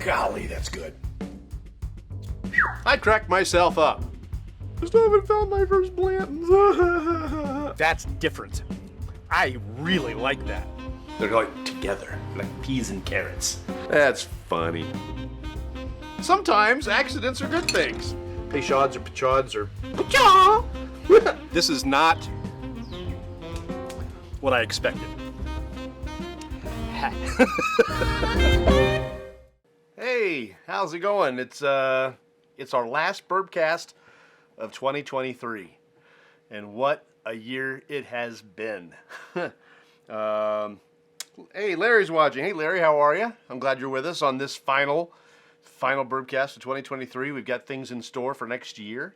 Golly, that's good. I cracked myself up. I still haven't found my first Blanton's. That's different. I really like that. They're like together, like peas and carrots. That's funny. Sometimes accidents are good things. Peychauds or Pechaud's or Pechaud. This is not what I expected. Hey, how's it going? It's our last Bourbcast of 2023, and what a year it has been. Hey, Larry's watching. Hey, Larry, how are you? I'm glad you're with us on this final Bourbcast of 2023. We've got things in store for next year.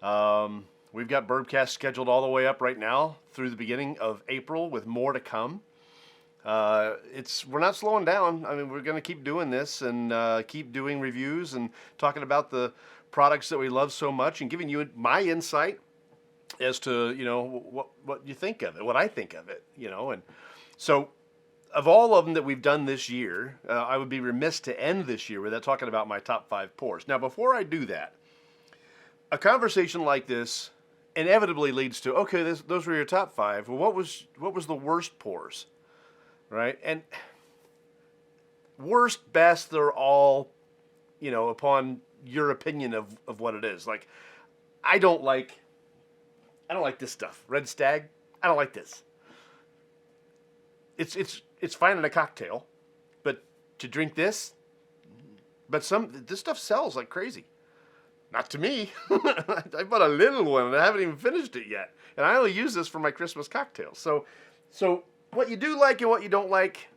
We've got Bourbcast scheduled all the way up right now through the beginning of April, with more to come. We're not slowing down. I mean, we're going to keep doing this and keep doing reviews and talking about the products that we love so much and giving you my insight as to, what you think of it, what I think of it, And so of all of them that we've done this year, I would be remiss to end this year without talking about my top 5 pours. Now, before I do that, a conversation like this inevitably leads to, okay, those were your top 5. Well, what was the worst pours? Right? And worst, best, they're all, upon your opinion of what it is. Like, I don't like this stuff. Red Stag, I don't like this. It's fine in a cocktail, but to drink this, this stuff sells like crazy. Not to me. I bought a little one and I haven't even finished it yet. And I only use this for my Christmas cocktails. So what you do like and what you don't like,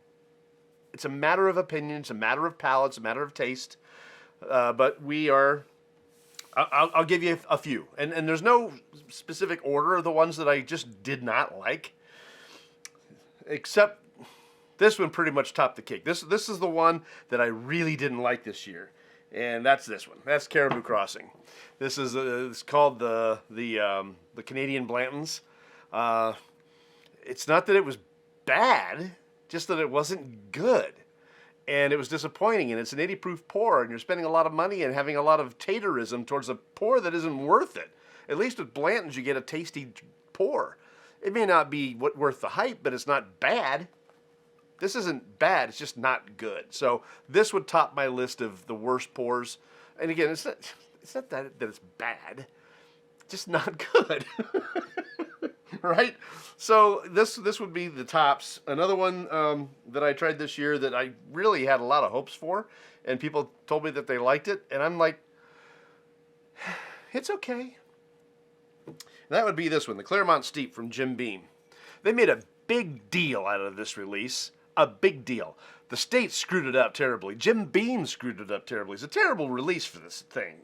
it's a matter of opinion, it's a matter of palate, it's a matter of taste. But I'll give you a few. And there's no specific order of the ones that I just did not like. Except this one pretty much topped the cake. This is the one that I really didn't like this year. And that's this one. That's Caribou Crossing. This is it's called the Canadian Blanton's. It's not that it was bad, just that it wasn't good. And it was disappointing, and it's an 80 proof pour, and you're spending a lot of money and having a lot of taterism towards a pour that isn't worth it. At least with Blanton's, you get a tasty pour. It may not be worth the hype, but it's not bad. This isn't bad, it's just not good. So this would top my list of the worst pours. And again, it's not that it's bad, just not good. Right? So this would be the tops. Another one that I tried this year that I really had a lot of hopes for, and people told me that they liked it, and I'm like, it's okay. And that would be this one, the Claremont Steep from Jim Beam. They made a big deal out of this release. A big deal. The state screwed it up terribly. Jim Beam screwed it up terribly. It's a terrible release for this thing.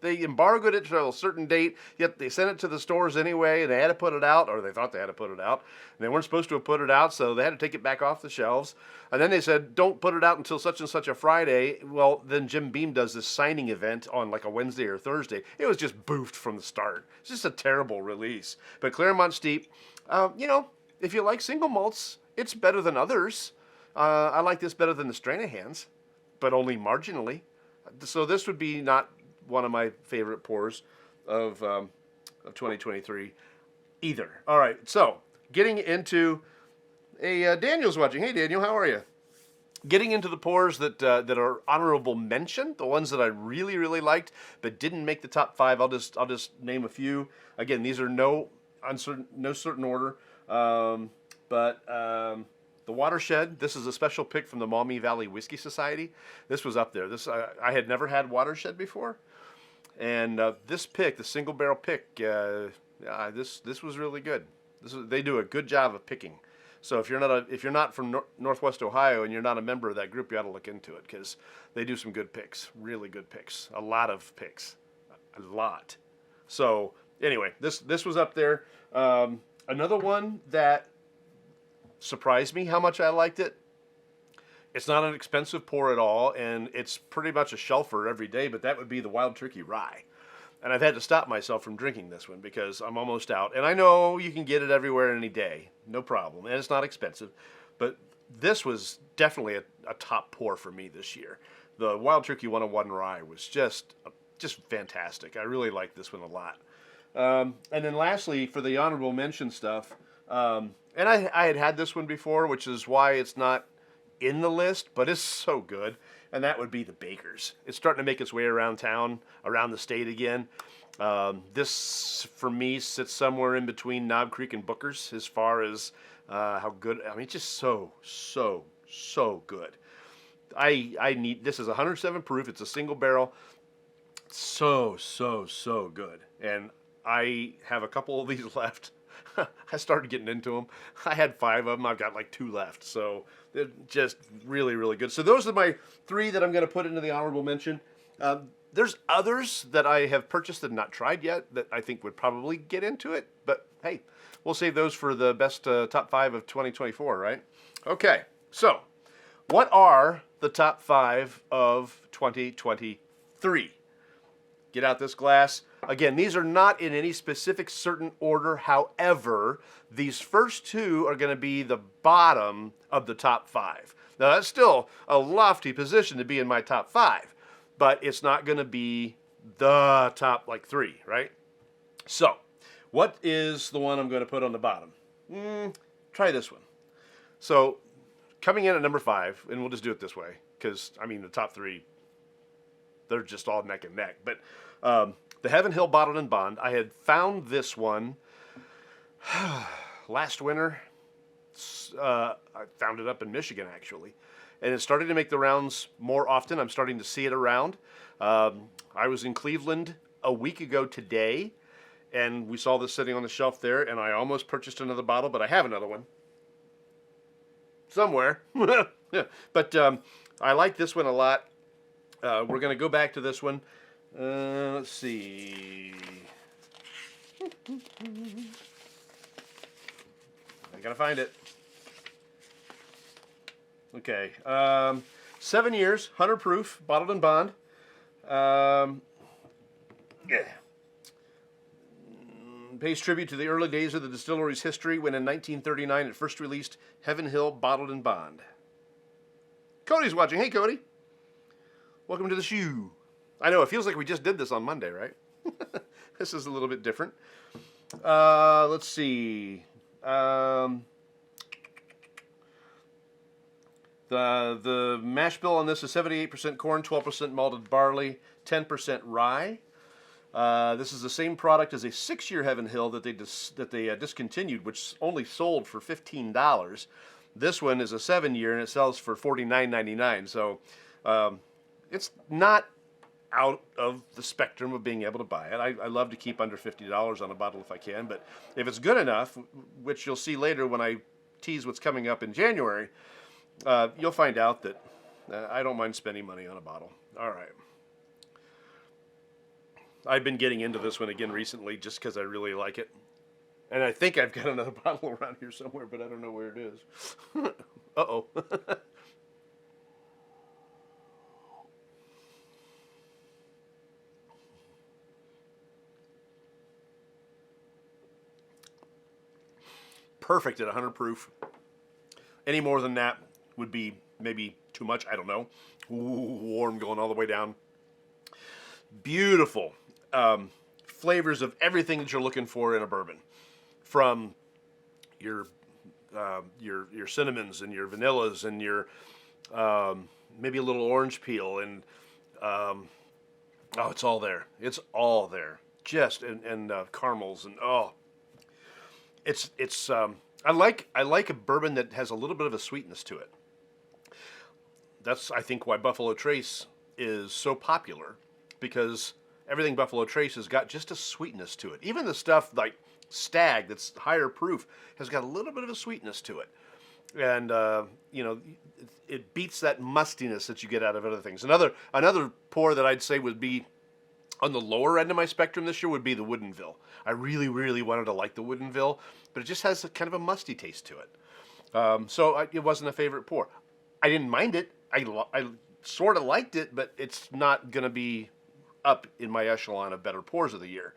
They embargoed it till a certain date, yet they sent it to the stores anyway, and they had to put it out, or they thought they had to put it out, and they weren't supposed to have put it out, so they had to take it back off the shelves. And then they said, don't put it out until such and such a Friday. Well, then Jim Beam does this signing event on like a Wednesday or Thursday. It was just boofed from the start. It's just a terrible release. But Claremont Steep, if you like single malts, it's better than others. I like this better than the Stranahans, but only marginally. So this would be not one of my favorite pours of 2023 either. All right, so getting into Daniel's watching. Hey, Daniel, how are you? Getting into the pours that are honorable mention, the ones that I really, really liked but didn't make the top 5. I'll just name a few. Again, these are no certain order, the Watershed, this is a special pick from the Maumee Valley Whiskey Society. This was up there. I had never had Watershed before. And this pick, the single barrel pick, this was really good. They do a good job of picking. So if you're not from Northwest Ohio and you're not a member of that group, you ought to look into it because they do some good picks, really good picks, a lot of picks, a lot. So anyway, this was up there. Another one that surprised me how much I liked it. It's not an expensive pour at all, and it's pretty much a shelfer every day, but that would be the Wild Turkey Rye. And I've had to stop myself from drinking this one because I'm almost out. And I know you can get it everywhere any day, no problem, and it's not expensive. But this was definitely a top pour for me this year. The Wild Turkey 101 Rye was just fantastic. I really liked this one a lot. And then lastly, for the honorable mention stuff, and I had this one before, which is why it's not in the list, but it's so good. And that would be the Baker's. It's starting to make its way around town, around the state again. This, for me, sits somewhere in between Knob Creek and Booker's as far as how good. I mean, it's just so good. I need, this is 107 proof. It's a single barrel. So good. And I have a couple of these left. I started getting into them. I had 5 of them. I've got like 2 left. So they're just really good. So those are my 3 that I'm going to put into the honorable mention. There's others that I have purchased and not tried yet that I think would probably get into it. But hey, we'll save those for the best top 5 of 2024, right? Okay, so what are the top 5 of 2023? Get out this glass. Again, these are not in any specific certain order. However, these first 2 are going to be the bottom of the top 5. Now, that's still a lofty position to be in my top 5, but it's not going to be the top, like, 3, right? So, what is the one I'm going to put on the bottom? Try this one. So, coming in at number 5, and we'll just do it this way, because, I mean, the top 3, they're just all neck and neck. But the Heaven Hill Bottled and Bond, I had found this one last winter. I found it up in Michigan, actually. And it's starting to make the rounds more often. I'm starting to see it around. I was in Cleveland a week ago today, and we saw this sitting on the shelf there, and I almost purchased another bottle, but I have another one somewhere. Yeah. But I like this one a lot. We're going to go back to this one. Let's see. I got to find it. Okay. 7 years, 100 proof, bottled and bond. Yeah. Pays tribute to the early days of the distillery's history when in 1939 it first released Heaven Hill Bottled and Bond. Cody's watching. Hey, Cody. Welcome to the shoe. I know, it feels like we just did this on Monday, right? This is a little bit different. Let's see. The mash bill on this is 78% corn, 12% malted barley, 10% rye. This is the same product as a 6-year Heaven Hill that they discontinued, which only sold for $15. This one is a 7-year and it sells for $49.99. So it's not out of the spectrum of being able to buy it. I love to keep under $50 on a bottle if I can, but if it's good enough, which you'll see later when I tease what's coming up in January, you'll find out that I don't mind spending money on a bottle. All right. I've been getting into this one again recently just because I really like it. And I think I've got another bottle around here somewhere, but I don't know where it is. Uh-oh. Perfect at 100 proof. Any more than that would be maybe too much. I don't know. Ooh, warm going all the way down. Beautiful flavors of everything that you're looking for in a bourbon, from your cinnamons and your vanillas and your maybe a little orange peel and it's all there. It's all there. Just and caramels and It's I like a bourbon that has a little bit of a sweetness to it. That's, I think, why Buffalo Trace is so popular, because everything Buffalo Trace has got just a sweetness to it. Even the stuff like Stag that's higher proof has got a little bit of a sweetness to it. And it beats that mustiness that you get out of other things. Another pour that I'd say would be on the lower end of my spectrum this year would be the Woodinville. I really, really wanted to like the Woodinville, but it just has a kind of a musty taste to it. So it wasn't a favorite pour. I didn't mind it. I sort of liked it, but it's not going to be up in my echelon of better pours of the year.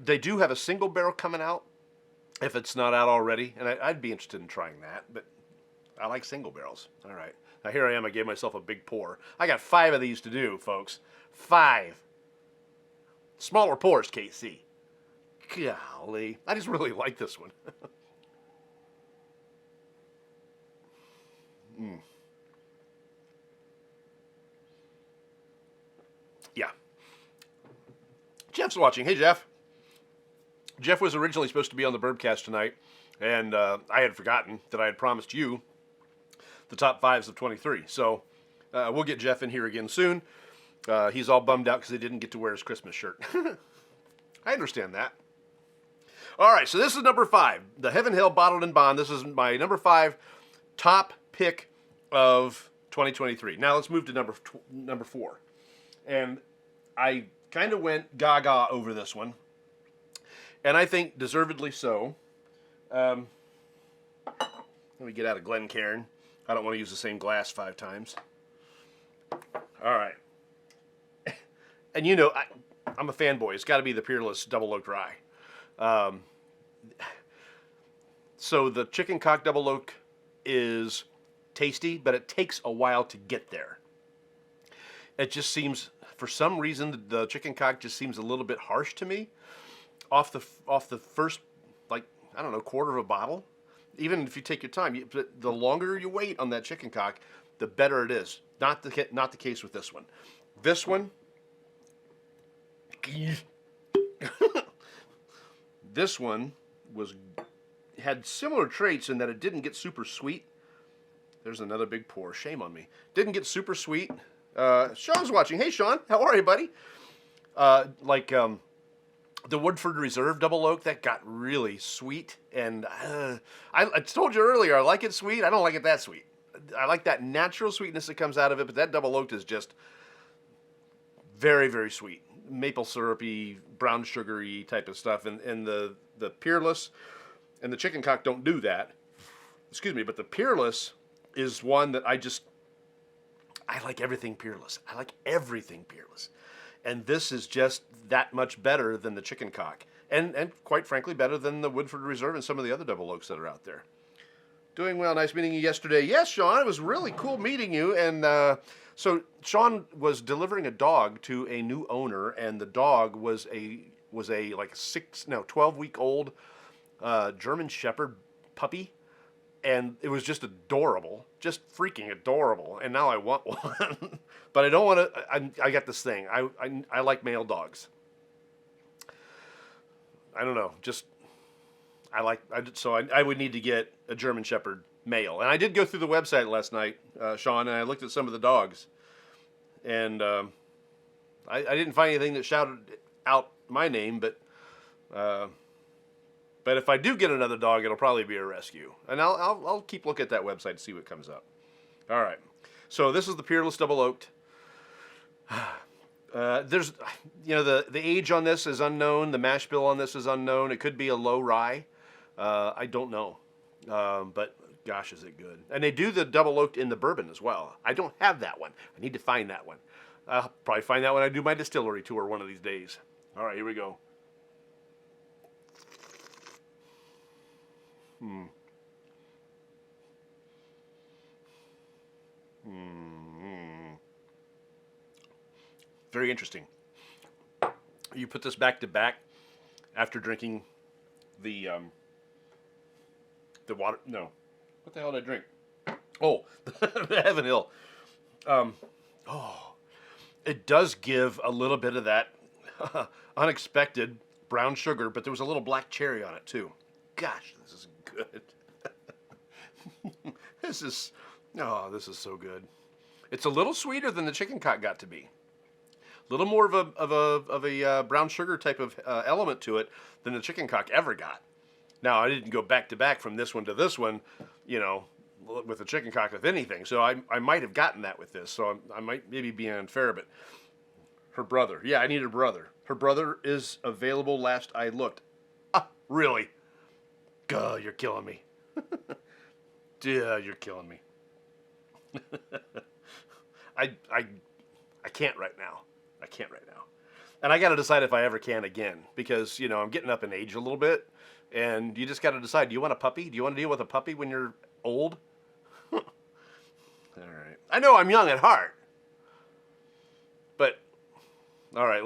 They do have a single barrel coming out, if it's not out already, and I'd be interested in trying that, but I like single barrels. All right. Now here I am. I gave myself a big pour. I got 5 of these to do, folks. 5. Smaller pours, KC. Golly. I just really like this one. Yeah. Jeff's watching. Hey, Jeff. Jeff was originally supposed to be on the Bourbcast tonight, and I had forgotten that I had promised you the top 5s of 23. So we'll get Jeff in here again soon. He's all bummed out because he didn't get to wear his Christmas shirt. I understand that. All right, so this is number 5, the Heaven Hill Bottled and Bond. This is my number 5 top pick of 2023. Now let's move to number 4. And I kind of went gaga over this one, and I think deservedly so. Let me get out of Glencairn. I don't want to use the same glass 5 times. All right. And you know, I'm a fanboy. It's got to be the Peerless Double Oaked Rye. So the Chicken Cock Double Oak is tasty, but it takes a while to get there. It just seems, for some reason, the Chicken Cock just seems a little bit harsh to me. Off the first, like, I don't know, quarter of a bottle. Even if you take your time, the longer you wait on that Chicken Cock, the better it is. Not the case with this one. This one, this one had similar traits in that it didn't get super sweet. There's another big pour. Shame on me. Didn't get super sweet. Sean's watching. Hey, Sean. How are you, buddy? The Woodford Reserve Double Oak, that got really sweet. And I told you earlier, I like it sweet. I don't like it that sweet. I like that natural sweetness that comes out of it, but that Double Oaked is just very, very sweet. Maple syrupy, brown sugary type of stuff. And the Peerless and the Chicken Cock don't do that. Excuse me, but the Peerless is one that I like everything Peerless. I like everything Peerless. And this is just that much better than the Chicken Cock. And quite frankly, better than the Woodford Reserve and some of the other Double Oaks that are out there. Doing well. Nice meeting you yesterday. Yes, Sean, it was really cool meeting you. And so Sean was delivering a dog to a new owner, and the dog was a 12-week-old German Shepherd puppy. And it was just adorable, just freaking adorable. And now I want one, but I don't want to. I got this thing. I like male dogs. I don't know. I would need to get a German Shepherd male. And I did go through the website last night, Sean, and I looked at some of the dogs, and I didn't find anything that shouted out my name, but if I do get another dog, it'll probably be a rescue. And I'll keep looking at that website to see what comes up. All right. So this is the Peerless Double Oaked. There's, the age on this is unknown. The mash bill on this is unknown. It could be a low rye. I don't know. But gosh, is it good. And they do the Double Oaked in the bourbon as well. I don't have that one. I need to find that one. I'll probably find that when I do my distillery tour one of these days. All right, here we go. Very interesting. You put this back to back after drinking the water. No, what the hell did I drink? Oh, the Heaven Hill. It does give a little bit of that unexpected brown sugar, but there was a little black cherry on it too. Gosh, this is good. This is so good. It's a little sweeter than the Chicken Cock got to be. A little more of a brown sugar type of element to it than the Chicken Cock ever got. Now, I didn't go back to back from this one to this one, with the Chicken Cock with anything. So I might have gotten that with this. So I might maybe be unfair, but her brother. Yeah, I need a brother. Her brother is available last I looked. Ah, really? God, you're killing me. Yeah, you're killing me. I can't right now. I can't right now. And I got to decide if I ever can again, because, I'm getting up in age a little bit, and you just got to decide, do you want a puppy? Do you want to deal with a puppy when you're old? All right. I know I'm young at heart. But, all right,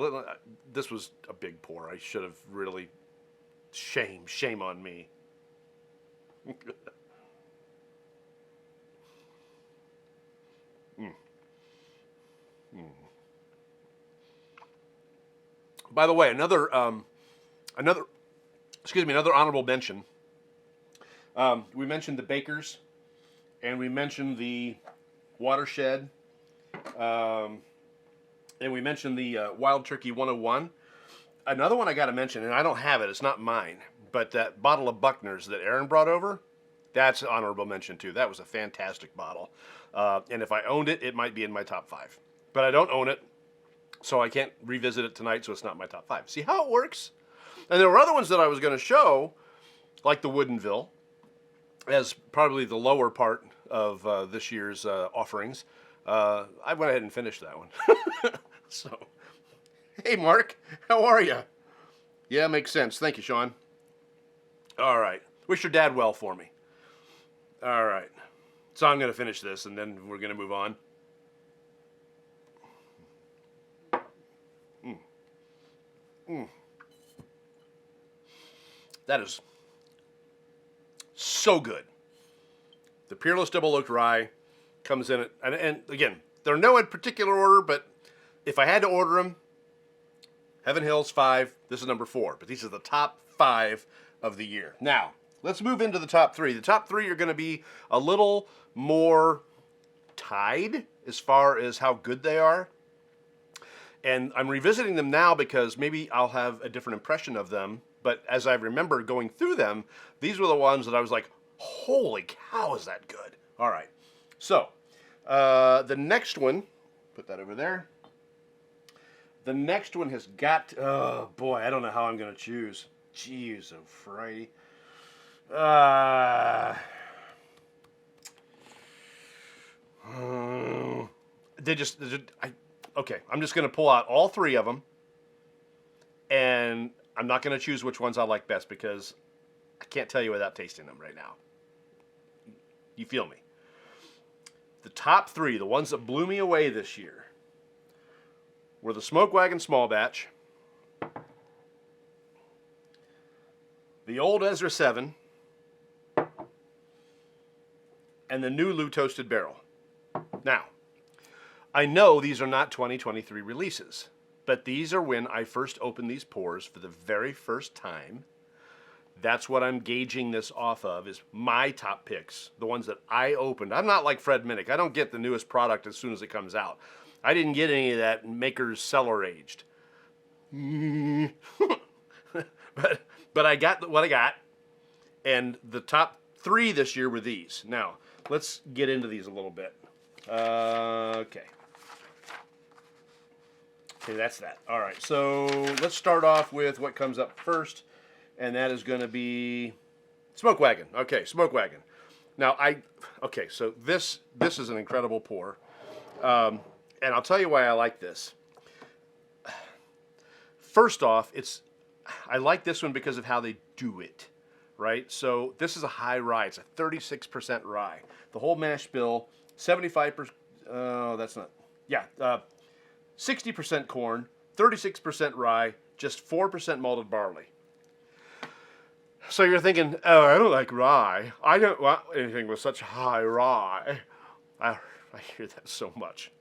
this was a big pour. I should have really, shame on me. By the way, another honorable mention. We mentioned the Bakers, and we mentioned the Watershed, and we mentioned the Wild Turkey 101. Another one I got to mention, and I don't have it, it's not mine, but that bottle of Buckner's that Aaron brought over, that's an honorable mention too. That was a fantastic bottle. And if I owned it, it might be in my top 5. But I don't own it, so I can't revisit it tonight, so it's not my top 5. See how it works? And there were other ones that I was going to show, like the Woodinville, as probably the lower part of this year's offerings. I went ahead and finished that one. So, hey, Mark, how are you? Yeah, makes sense. Thank you, Sean. All right. Wish your dad well for me. All right. So I'm going to finish this, and then we're going to move on. That is so good. The Peerless Double Oaked Rye comes in, and again, they're no in particular order, but if I had to order them, Heaven Hills 5, this is number 4. But these are the top 5 of the year. Now, let's move into the top 3. The top 3 are going to be a little more tied as far as how good they are. And I'm revisiting them now because maybe I'll have a different impression of them. But as I remember going through them, these were the ones that I was like, holy cow, is that good? All right. So, the next one, put that over there. The next one has got, oh boy, I don't know how I'm going to choose. Jeez, oh Friday. Okay, I'm just going to pull out all 3 of them, and I'm not going to choose which ones I like best because I can't tell you without tasting them right now. You feel me? The top 3, the ones that blew me away this year, were the Smoke Wagon Small Batch, the Old Ezra 7, and the New Lou Toasted Barrel. Now, I know these are not 2023 releases, but these are when I first opened these pours for the very first time. That's what I'm gauging this off of, is my top picks, the ones that I opened. I'm not like Fred Minnick. I don't get the newest product as soon as it comes out. I didn't get any of that Maker's Cellar Aged. but I got what I got, and the top 3 this year were these. Now, let's get into these a little bit. Okay, that's that. All right, so let's start off with what comes up first, and that is going to be Smoke Wagon. Okay, Smoke Wagon. Now, so this is an incredible pour, and I'll tell you why I like this. First off, I like this one because of how they do it, right? So this is a high rye. It's a 36% rye. The whole mash bill, 75%. That's not. Yeah, 60% corn, 36% rye, just 4% malted barley. So you're thinking, oh, I don't like rye. I don't want anything with such high rye. I hear that so much.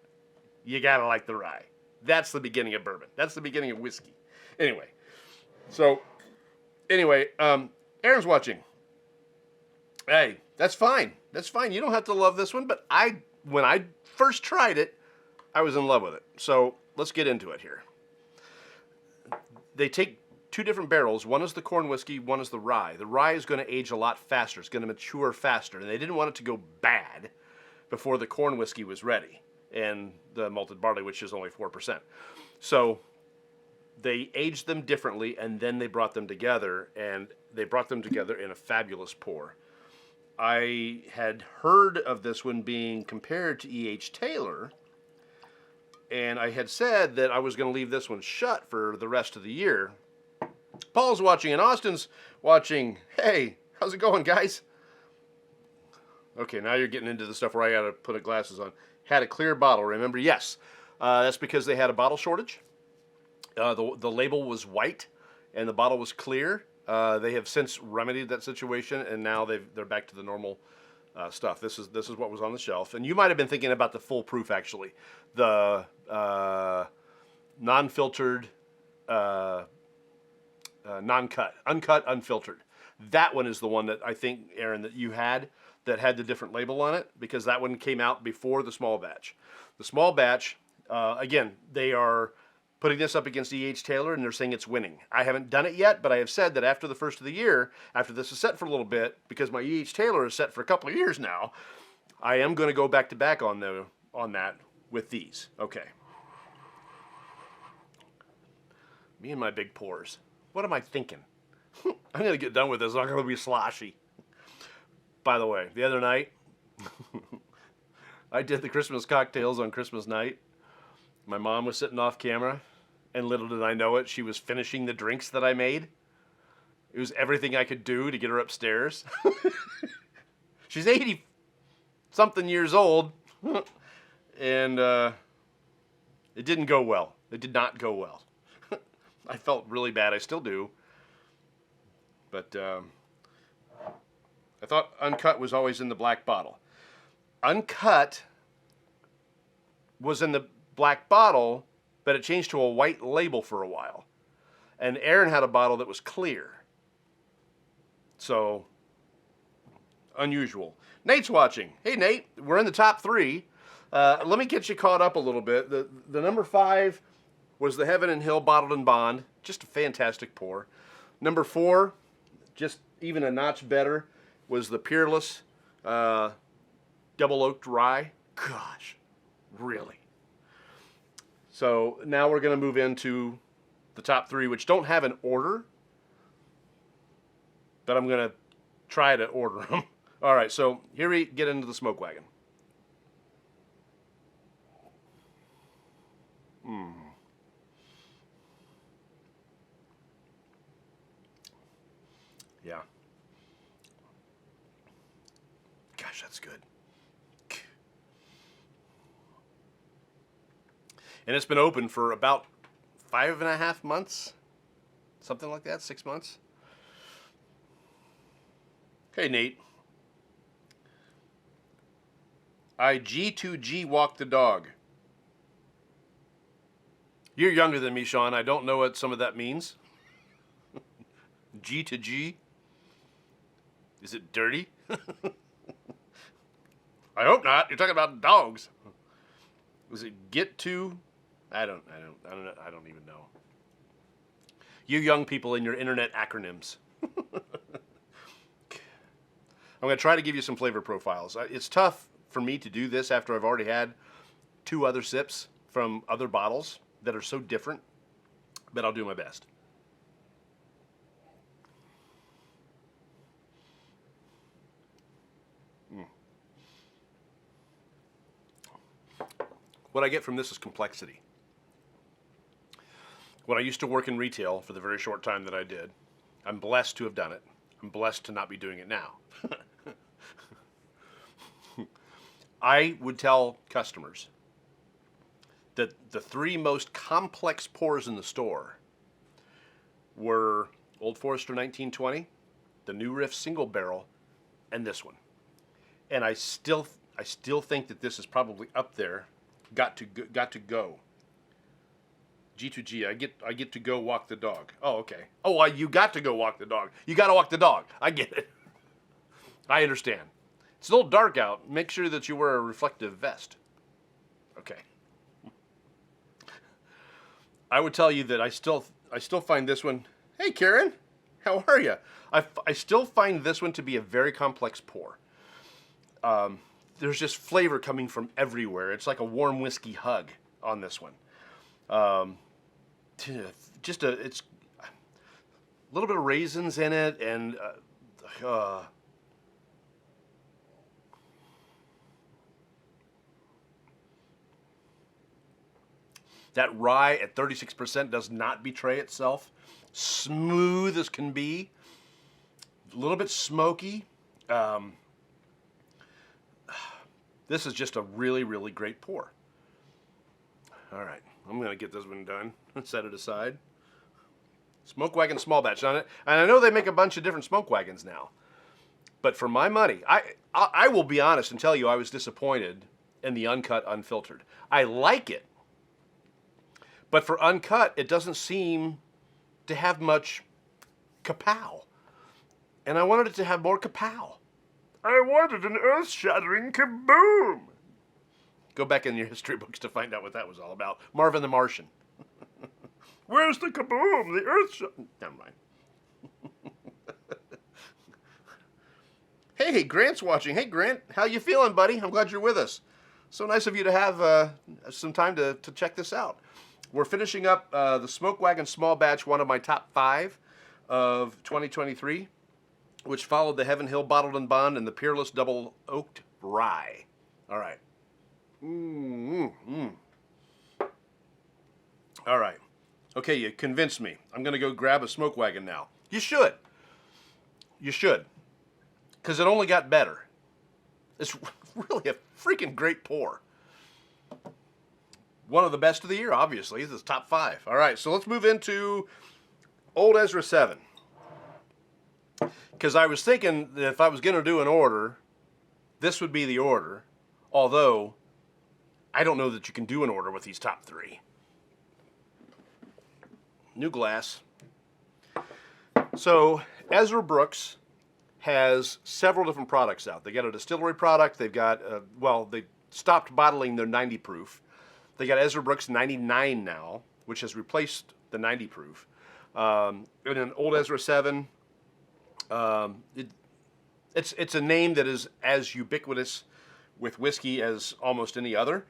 You gotta like the rye. That's the beginning of bourbon. That's the beginning of whiskey. Anyway, Aaron's watching. Hey, that's fine. That's fine. You don't have to love this one, but when I first tried it, I was in love with it. So let's get into it here. They take 2 different barrels. One is the corn whiskey, one is the rye. The rye is going to age a lot faster. It's going to mature faster. And they didn't want it to go bad before the corn whiskey was ready, and the malted barley, which is only 4%. So they aged them differently, and then they brought them together, and they brought them together in a fabulous pour. I had heard of this one being compared to E.H. Taylor, and I had said that I was going to leave this one shut for the rest of the year. Paul's watching, and Austin's watching. Hey, how's it going, guys? Okay, now you're getting into the stuff where I gotta put glasses on. Had a clear bottle, remember? Yes. That's because they had a bottle shortage. The label was white and the bottle was clear. They have since remedied that situation, and now they're back to the normal stuff. This is what was on the shelf. And you might have been thinking about the full proof, actually. The non-filtered, non-cut, uncut, unfiltered. That one is the one that I think, Aaron, that you had that had the different label on it, because that one came out before the small batch. The small batch, again, they are putting this up against E.H. Taylor, and they're saying it's winning. I haven't done it yet, but I have said that after the first of the year, after this is set for a little bit, because my E.H. Taylor is set for a couple of years now, I am going to go back to back on that with these. Okay. Me and my big pores. What am I thinking? I'm going to get done with this. I'm not going to be sloshy. By the way, the other night, I did the Christmas cocktails on Christmas night. My mom was sitting off camera, and little did I know it, she was finishing the drinks that I made. It was everything I could do to get her upstairs. She's 80-something years old, and it didn't go well. It did not go well. I felt really bad. I still do. But I thought uncut was always in the black bottle. Uncut was in the black bottle, but it changed to a white label for a while. And Aaron had a bottle that was clear. So, unusual. Nate's watching. Hey, Nate, we're in the top 3. Let me get you caught up a little bit. The number 5 was the Heaven and Hill Bottled and Bond. Just a fantastic pour. Number 4, just even a notch better, was the Peerless Double Oaked Rye. Gosh, really? So now we're going to move into the top 3, which don't have an order, but I'm going to try to order them. All right, so here we get into the Smoke Wagon. Yeah. Gosh, that's good. And it's been open for about 5.5 months, something like that, 6 months. Hey, Nate. I G2G walk the dog. You're younger than me, Sean. I don't know what some of that means. G to G? Is it dirty? I hope not. You're talking about dogs. Was it get to? I don't even know. You young people and your internet acronyms. I'm going to try to give you some flavor profiles. It's tough for me to do this after I've already had 2 other sips from other bottles that are so different, but I'll do my best. What I get from this is complexity. When I used to work in retail for the very short time that I did, I'm blessed to have done it. I'm blessed to not be doing it now. I would tell customers that the 3 most complex pours in the store were Old Forester 1920, the New Riff Single Barrel, and this one. And I still think that this is probably up there. Got to go. G2G. I get to go walk the dog. Oh, okay. Oh, you got to go walk the dog. You got to walk the dog. I get it. I understand. It's a little dark out. Make sure that you wear a reflective vest. Okay. I would tell you that I still find this one. Hey, Karen, how are you? I still find this one to be a very complex pour. There's just flavor coming from everywhere. It's like a warm whiskey hug on this one. It's a little bit of raisins in it, and that rye at 36% does not betray itself. Smooth as can be. A little bit smoky. This is just a really, really great pour. All right, I'm going to get this one done. Set it aside. Smoke Wagon Small Batch on it. And I know they make a bunch of different Smoke Wagons now. But for my money, I will be honest and tell you I was disappointed in the uncut, unfiltered. I like it. But for uncut, it doesn't seem to have much kapow. And I wanted it to have more kapow. I wanted an earth-shattering kaboom. Go back in your history books to find out what that was all about. Marvin the Martian. Where's the kaboom? The earth Never mind. Hey, Grant's watching. Hey, Grant, how you feeling, buddy? I'm glad you're with us. So nice of you to have some time to check this out. We're finishing up the Smoke Wagon Small Batch, one of my top 5 of 2023, which followed the Heaven Hill Bottled and Bond and the Peerless Double Oaked Rye. All right. All right. Okay, you convinced me. I'm going to go grab a Smoke Wagon now. You should. You should. Because it only got better. It's really a freaking great pour. One of the best of the year, obviously. This is top 5. All right, so let's move into Old Ezra 7. Because I was thinking that if I was going to do an order, this would be the order. Although, I don't know that you can do an order with these top 3. New glass. So, Ezra Brooks has several different products out. They got a distillery product. They've got, they stopped bottling their 90 proof. They got Ezra Brooks 99 now, which has replaced the 90 proof. And an Old Ezra 7. It's a name that is as ubiquitous with whiskey as almost any other.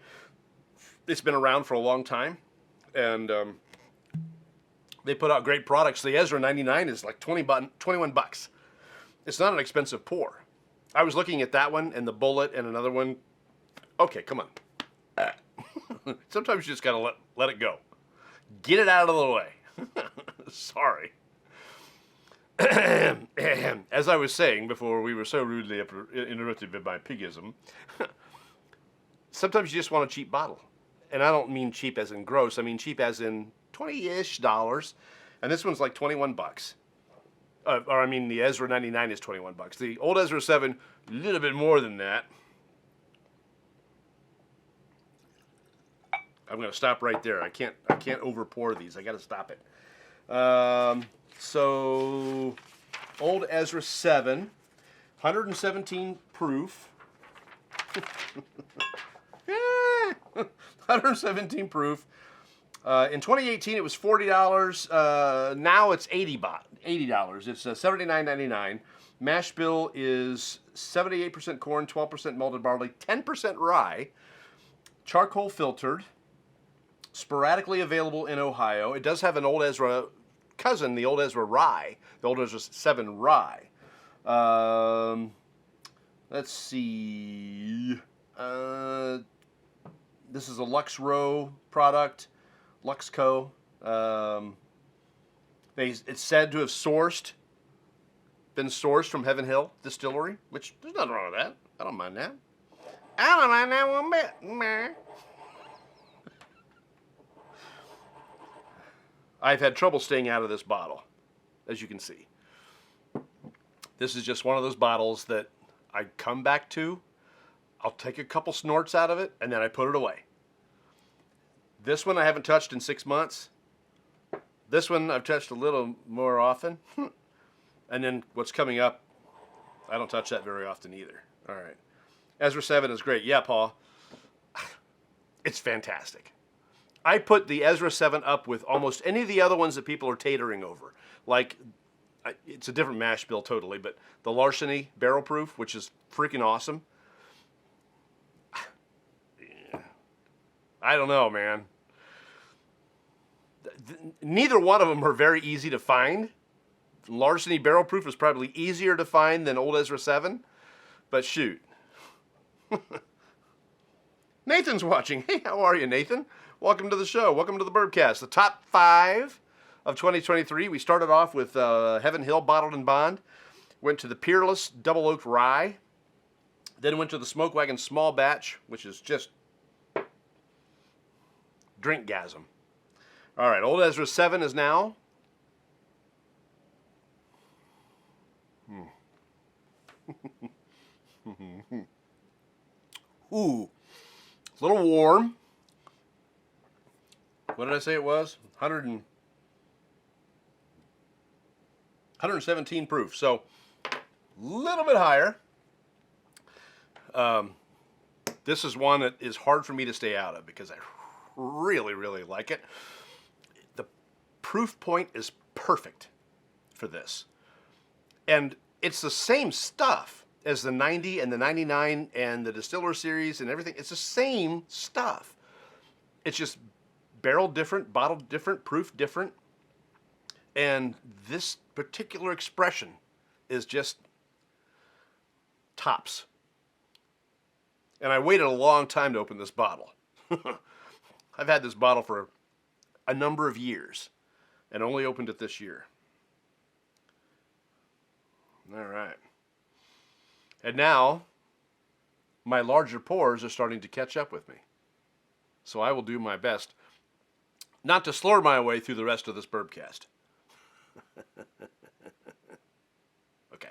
It's been around for a long time, and they put out great products. The Ezra 99 is like 21 bucks. It's not an expensive pour. I was looking at that one and the Bullet and another one. Okay, come on. Sometimes you just gotta let it go. Get it out of the way. Sorry. As I was saying before we were so rudely interrupted by my pigism, sometimes you just want a cheap bottle. And I don't mean cheap as in gross. I mean cheap as in $20-ish. And this one's like 21 bucks. The Ezra 99 is 21 bucks. The Old Ezra 7, a little bit more than that. I'm going to stop right there. I can't over pour these. I got to stop it. So, Old Ezra 7, 117 proof. 117 proof. In 2018, it was $40. Now it's $80. It's $79.99. Mash bill is 78% corn, 12% malted barley, 10% rye, charcoal filtered, sporadically available in Ohio. It does have an Old Ezra cousin, the Old Ezra Rye, the Old Ezra 7 Rye. Let's see. This is a Lux Row product, Luxco. It's said to have been sourced from Heaven Hill Distillery, which there's nothing wrong with that. I don't mind that. I don't mind that one bit. Meh. I've had trouble staying out of this bottle, as you can see. This is just one of those bottles that I come back to. I'll take a couple snorts out of it, and then I put it away. This one I haven't touched in 6 months. This one I've touched a little more often. And then what's coming up, I don't touch that very often either. All right. Ezra 7 is great. Yeah, Paul. It's fantastic. I put the Ezra 7 up with almost any of the other ones that people are tatering over. Like, it's a different mash bill totally, but the Larceny Barrel Proof, which is freaking awesome. I don't know, man. Neither one of them are very easy to find. Larceny Barrel Proof is probably easier to find than Old Ezra 7, but shoot. Nathan's watching. Hey, how are you, Nathan? Welcome to the show. Welcome to the Bourbcast. The top 5 of 2023. We started off with Heaven Hill Bottled and Bond. Went to the Peerless Double Oaked Rye. Then went to the Smoke Wagon small batch, which is just drinkgasm. All right, Old Ezra 7 is now. Ooh, it's a little warm. What did I say it was? 117 proof, so a little bit higher. This is one that is hard for me to stay out of because I really, really like it. The proof point is perfect for this. And it's the same stuff as the 90 and the 99 and the Distiller Series and everything. It's the same stuff. It's just barrel different, bottle different, proof different. And this particular expression is just tops. And I waited a long time to open this bottle. I've had this bottle for a number of years and only opened it this year. All right. And now, my larger pours are starting to catch up with me. So I will do my best not to slur my way through the rest of this Bourbcast. Okay.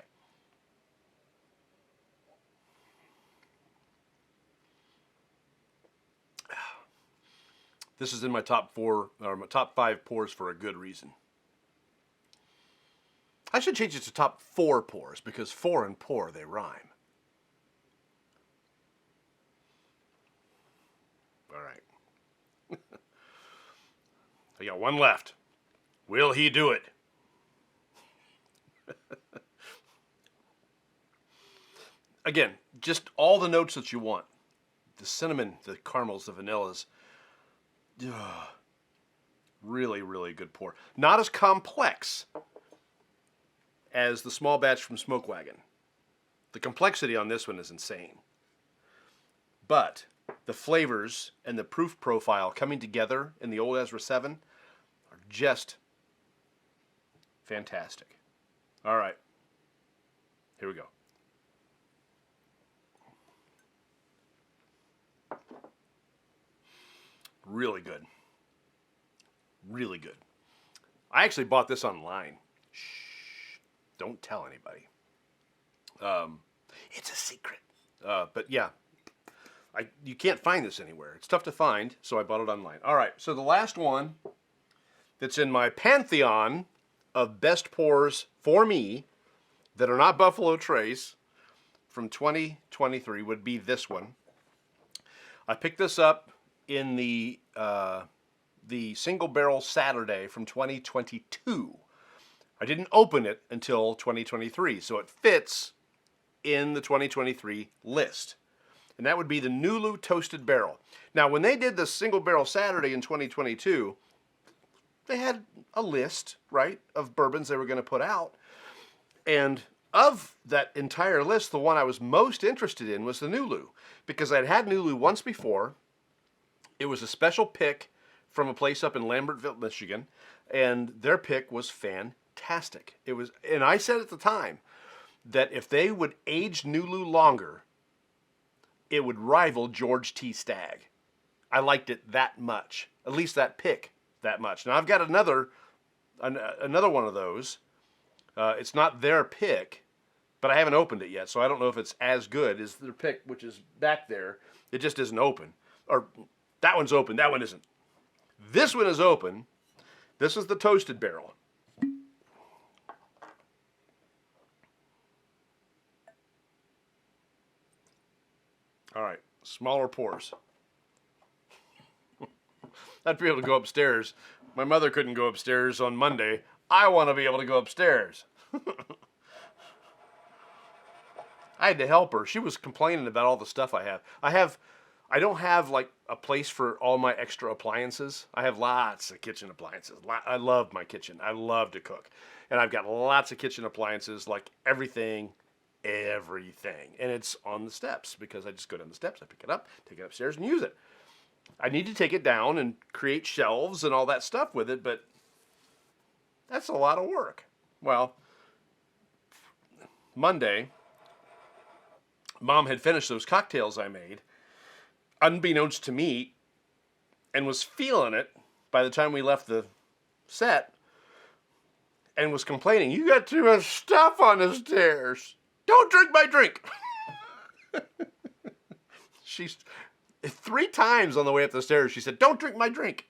This is in my top 4 or my top 5 pours for a good reason. I should change it to top 4 pours because 4 and pour, they rhyme. All right. I got one left. Will he do it? Again, just all the notes that you want. The cinnamon, the caramels, the vanillas. Really, really good pour. Not as complex as the small batch from Smoke Wagon. The complexity on this one is insane. But the flavors and the proof profile coming together in the Old Ezra 7 are just fantastic. All right. Here we go. Really good. Really good. I actually bought this online. Shh. Don't tell anybody. It's a secret. But yeah, you can't find this anywhere. It's tough to find, so I bought it online. All right, so the last one that's in my pantheon of best pours for me that are not Buffalo Trace from 2023 would be this one. I picked this up in the Single Barrel Saturday from 2022. I didn't open it until 2023, so it fits in the 2023 list. And that would be the Nulu Toasted Barrel. Now, when they did the Single Barrel Saturday in 2022, they had a list, right, of bourbons they were going to put out. And of that entire list, the one I was most interested in was the Nulu, because I'd had Nulu once before. It was a special pick from a place up in Lambertville, Michigan, and their pick was fantastic. It was, and I said at the time that if they would age Nulu longer, it would rival George T. Stagg. I liked it that much, at least that pick that much. Now I've got another one of those. It's not their pick, but I haven't opened it yet, so I don't know if it's as good as their pick, which is back there. It just isn't open. Or that one's open, that one isn't. This one is open. This is the Toasted Barrel. All right, smaller pours. I'd be able to go upstairs. My mother couldn't go upstairs on Monday. I want to be able to go upstairs. I had to help her. She was complaining about all the stuff I have. I don't have like a place for all my extra appliances. I have lots of kitchen appliances. I love my kitchen. I love to cook. And I've got lots of kitchen appliances, like everything. And it's on the steps because I just go down the steps, I pick it up, take it upstairs and use it. I need to take it down and create shelves and all that stuff with it, but that's a lot of work. Well, Monday, Mom had finished those cocktails I made, unbeknownst to me, and was feeling it by the time we left the set, and was complaining, "You got too much stuff on the stairs. Don't drink my drink." She's 3 times on the way up the stairs, she said, "Don't drink my drink."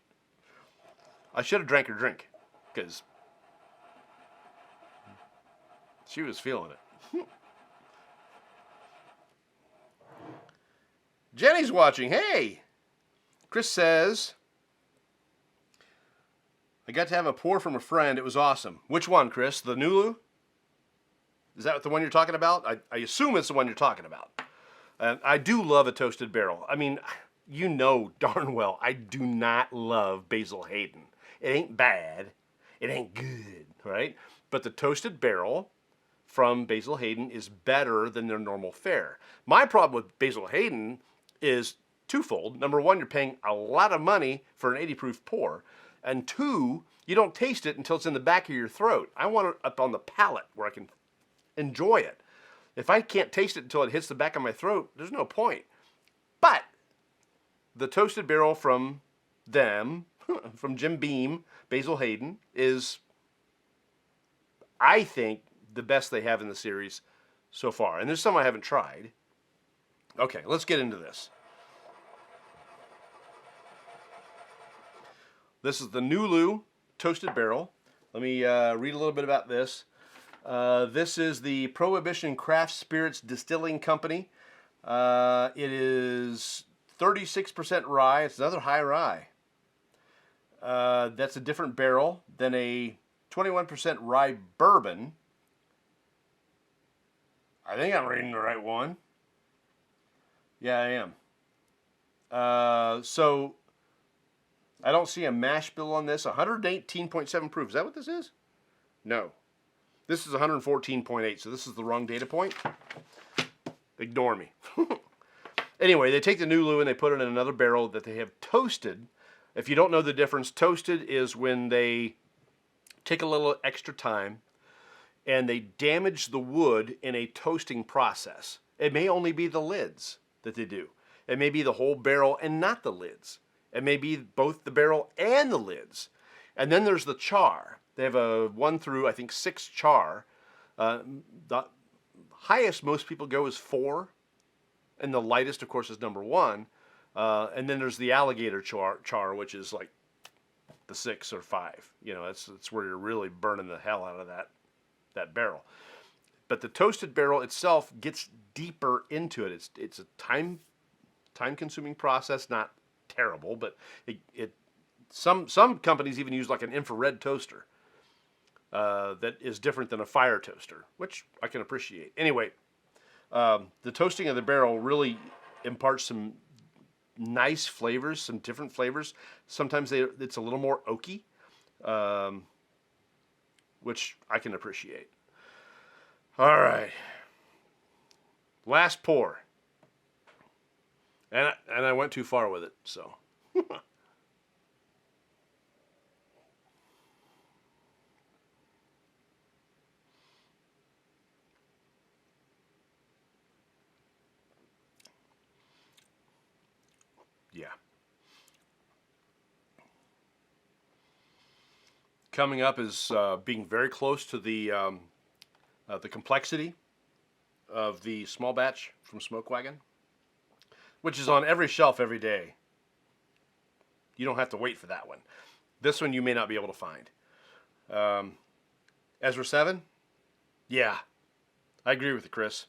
I should have drank her drink, because she was feeling it. Jenny's watching. Hey! Chris says, "I got to have a pour from a friend. It was awesome." Which one, Chris? The Nulu? Is that the one you're talking about? I assume it's the one you're talking about. And I do love a toasted barrel. I mean, you know darn well I do not love Basil Hayden. It ain't bad. It ain't good, right? But the toasted barrel from Basil Hayden is better than their normal fare. My problem with Basil Hayden is twofold. Number one, you're paying a lot of money for an 80 proof pour. And 2, you don't taste it until it's in the back of your throat. I want it up on the palate where I can enjoy it. If I can't taste it until it hits the back of my throat, there's no point. But the toasted barrel from them, from Jim Beam, Basil Hayden, is, I think, the best they have in the series so far. And there's some I haven't tried. Okay, let's get into this. This is the Nulu Toasted Barrel. Let me read a little bit about this. This is the Prohibition Craft Spirits Distilling Company. It is 36% rye. It's another high rye. That's a different barrel than a 21% rye bourbon. I think I'm reading the right one. Yeah, I am. So I don't see a mash bill on this. 118.7 proof. Is that what this is? No. This is 114.8, so this is the wrong data point. Ignore me. Anyway, they take the Nulu and they put it in another barrel that they have toasted. If you don't know the difference, toasted is when they take a little extra time and they damage the wood in a toasting process. It may only be the lids that they do. It may be the whole barrel and not the lids. It may be both the barrel and the lids. And then there's the char. They have a 1 through, I think, 6 char. The highest most people go is 4. And the lightest, of course, is number 1. And then there's the alligator char, which is like the 6 or 5. You know, that's where you're really burning the hell out of that barrel. But the toasted barrel itself gets deeper into it. It's a time-consuming process, not terrible, but some companies even use like an infrared toaster that is different than a fire toaster, which I can appreciate. Anyway, the toasting of the barrel really imparts some nice flavors, some different flavors. Sometimes it's a little more oaky, which I can appreciate. All right, last pour, and I went too far with it, so. Yeah. Coming up is being very close to the complexity of the small batch from Smoke Wagon, which is on every shelf every day. You don't have to wait for that one. This one you may not be able to find. Ezra 7? Yeah, I agree with you, Chris.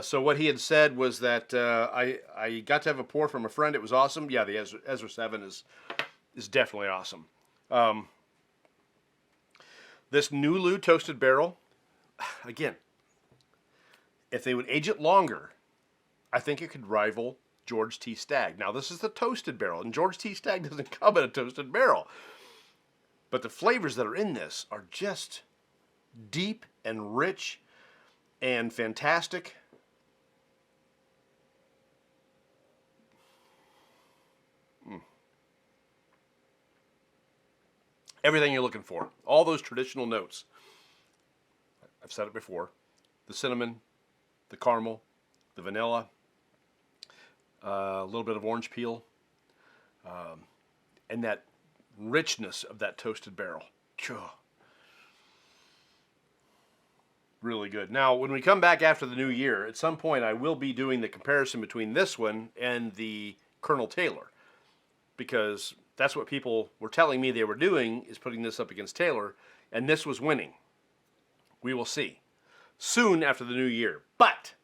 So what he had said was that I got to have a pour from a friend. It was awesome. Yeah, the Ezra 7 is definitely awesome. This Nulu toasted barrel, again, if they would age it longer, I think it could rival George T. Stagg. Now, this is the toasted barrel, and George T. Stagg doesn't come in a toasted barrel. But the flavors that are in this are just deep and rich and fantastic. Everything you're looking for. All those traditional notes. I've said it before. The cinnamon, the caramel, the vanilla, a little bit of orange peel, and that richness of that toasted barrel. Really good. Now, when we come back after the new year, at some point I will be doing the comparison between this one and the Colonel Taylor, because that's what people were telling me they were doing, is putting this up against Taylor, and this was winning. We will see soon after the new year. But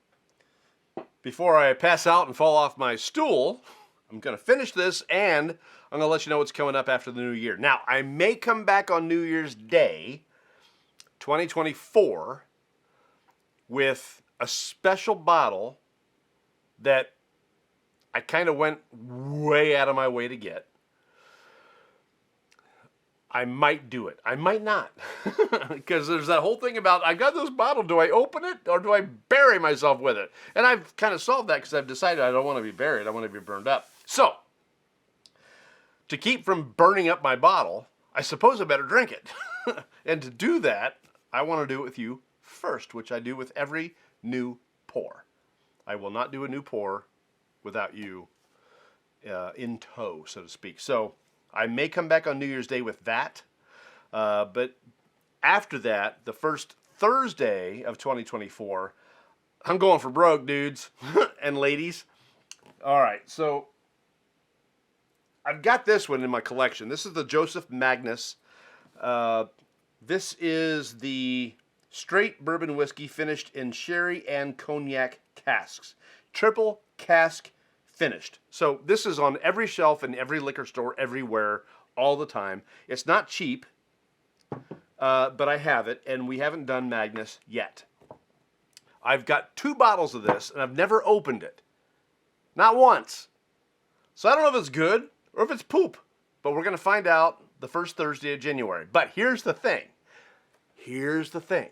before I pass out and fall off my stool, I'm going to finish this, and I'm going to let you know what's coming up after the new year. Now, I may come back on New Year's Day, 2024, with a special bottle that I kind of went way out of my way to get. I might do it. I might not. Because there's that whole thing about, I got this bottle, do I open it or do I bury myself with it? And I've kind of solved that because I've decided I don't want to be buried. I want to be burned up. So, to keep from burning up my bottle, I suppose I better drink it. And to do that, I want to do it with you first, which I do with every new pour. I will not do a new pour without you in tow, so to speak. So, I may come back on New Year's Day with that, but after that, the first Thursday of 2024, I'm going for broke, dudes and ladies. All right, so I've got this one in my collection. This is the Joseph Magnus. This is the straight bourbon whiskey finished in sherry and cognac casks. Triple cask finished. So this is on every shelf in every liquor store everywhere all the time. It's not cheap, but I have it, and we haven't done Magnus yet. I've got 2 bottles of this, and I've never opened it. Not once. So I don't know if it's good or if it's poop, but we're going to find out the first Thursday of January. But here's the thing. Here's the thing.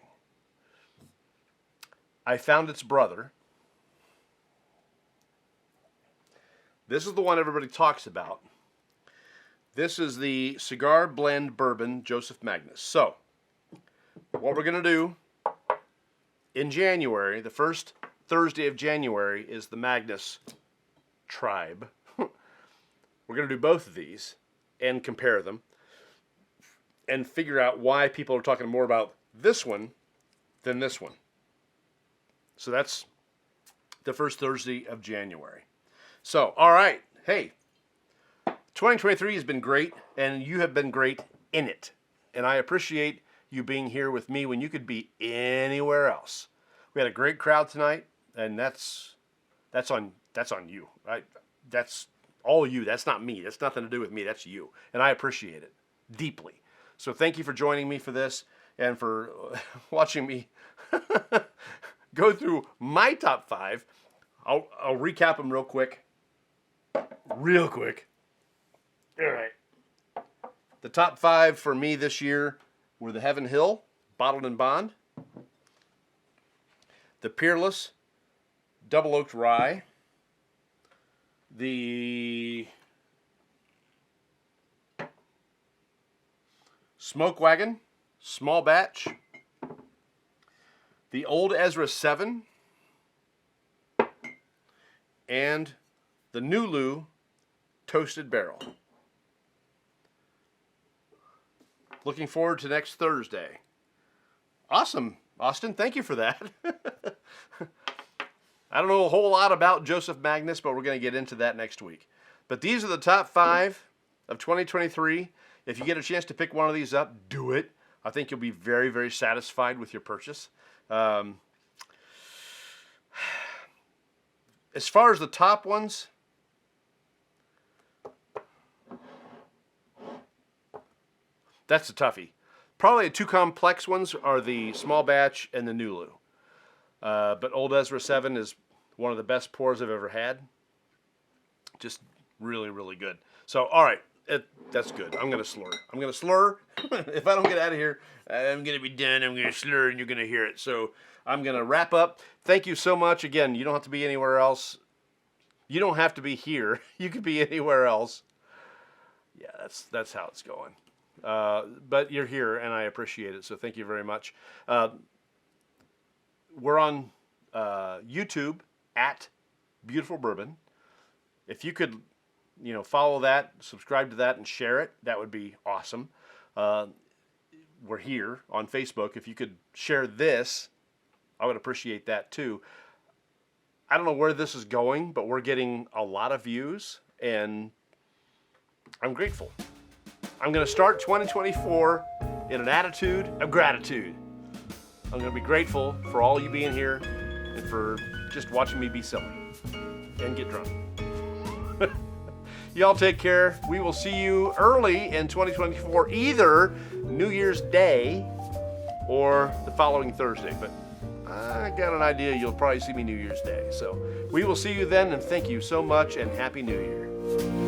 I found its brother. This is the one everybody talks about. This is the Cigar Blend Bourbon Joseph Magnus. So, what we're going to do in January, the first Thursday of January, is the Magnus Tribe. We're going to do both of these and compare them and figure out why people are talking more about this one than this one. So that's the first Thursday of January. So, all right, hey, 2023 has been great, and you have been great in it. And I appreciate you being here with me when you could be anywhere else. We had a great crowd tonight, and that's on you. Right? That's all you. That's not me. That's nothing to do with me. That's you. And I appreciate it deeply. So thank you for joining me for this and for watching me go through my top 5. I'll recap them real quick. Real quick. All right. The top 5 for me this year were the Heaven Hill, Bottled and Bond, the Peerless, Double Oaked Rye, the Smoke Wagon, Small Batch, the Old Ezra 7, and the Nulu Toasted Barrel. Looking forward to next Thursday. Awesome, Austin. Thank you for that. I don't know a whole lot about Joseph Magnus, but we're going to get into that next week. But these are the top 5 of 2023. If you get a chance to pick one of these up, do it. I think you'll be very, very satisfied with your purchase. As far as the top ones, that's a toughie. Probably the 2 complex ones are the Small Batch and the Nulu. But Old Ezra 7 is one of the best pours I've ever had. Just really, really good. So, all right. That's good. I'm going to slur. I'm going to slur. If I don't get out of here, I'm going to be done. I'm going to slur, and you're going to hear it. So I'm going to wrap up. Thank you so much. Again, you don't have to be anywhere else. You don't have to be here. You could be anywhere else. Yeah, that's how it's going. But you're here, and I appreciate it. So thank you very much. We're on YouTube at Beautiful Bourbon. If you could, follow that, subscribe to that, and share it, that would be awesome. We're here on Facebook. If you could share this, I would appreciate that too. I don't know where this is going, but we're getting a lot of views, and I'm grateful. I'm going to start 2024 in an attitude of gratitude. I'm going to be grateful for all you being here and for just watching me be silly and get drunk. Y'all take care. We will see you early in 2024, either New Year's Day or the following Thursday. But I got an idea you'll probably see me New Year's Day. So we will see you then, and thank you so much, and Happy New Year.